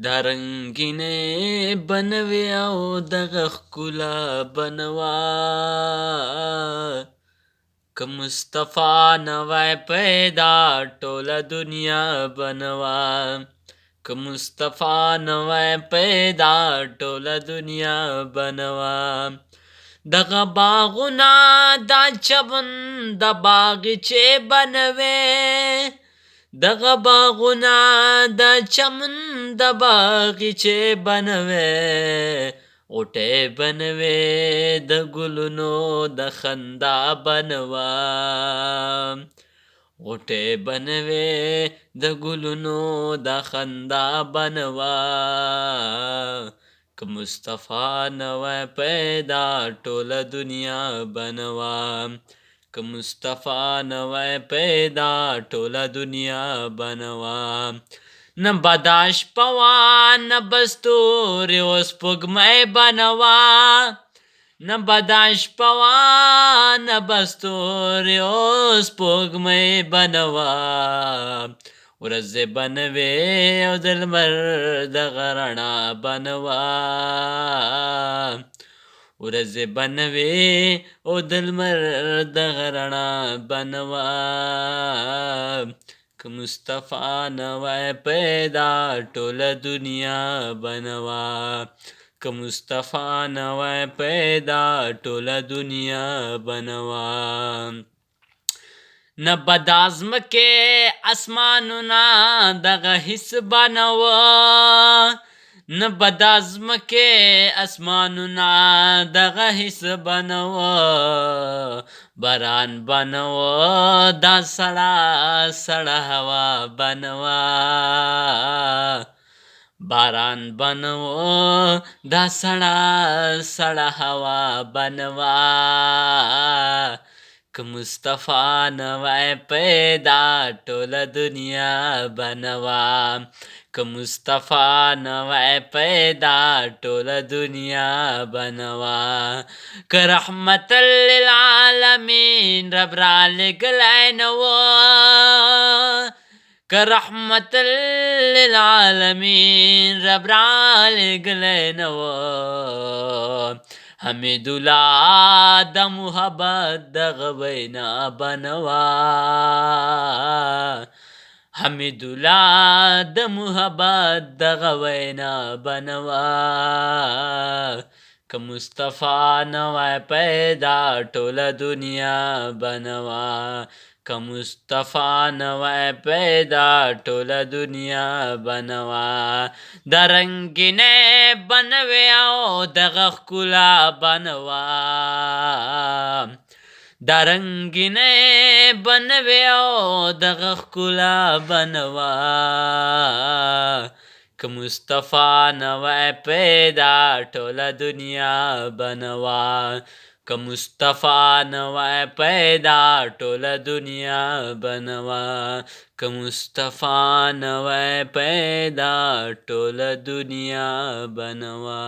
دا رنگینې بنوي او دغه ښکلا بنوا که مصطفی نوی پیدا ټوله دنیا بنوا که مصطفی نوی پیدا ټوله دنیا بنوا دغه باغونه دا چمن د باغچې بنوي دغه باغونه د چمن د باغچې بنوي غوټۍ بنوي د ګلونو د خندا بنوا غوټۍ بنوي د ګلونو د خندا بنوا که مصطفی نوی پیدا ټوله دنیا بنوا که مصطفی نوی پیدا ټوله دنیا بنوا نه به شپه وه نه به ستوري و سپوږمۍ بنوا نه به شپه وه نه به ستوري و سپوږمۍ بنوا ورځې بنوي او د لمر دغه رڼا بنوا ورځې بنوي او د لمر دغه رڼا بنوا که مصطفی نوی پیدا ټوله دنیا بنوا که مصطفی نوی پیدا ټوله دنیا بنوا نه به دا ځمکې اسمانونه دغه هیڅ بنوا نه به دا ځمکې اسمانونه دغه هیڅ بنوا باران بنوا دا سړه سړه هوا بنوا باران بنوا دا سړه سړه هوا بنوا که مصطفی نوی پیدا ټوله دنیا بنوا که مصطفی نوی پیدا ټوله دنیا بنوا که رحمت للعالمین رب را لګلی نه و که رحمت للعالمین رب را لګلی نه و حمیدالله د محبت دغه وینا بنوا حمیدالله د محبت دغه وینا بنوا که مصطفی نوی پیدا ټوله دنیا بنوا که مصطفی نوی پیدا ټوله دنیا بنوا د رنګینې بنوي او دغه ښکلا بنوا د رنګینې بنوي او دغه ښکلا بنوا که مصطفی نوی پیدا ټوله دنیا بنوا که مصطفی نوی پیدا ټوله دنیا بنوا که مصطفی نوی پیدا ټوله دنیا بنوا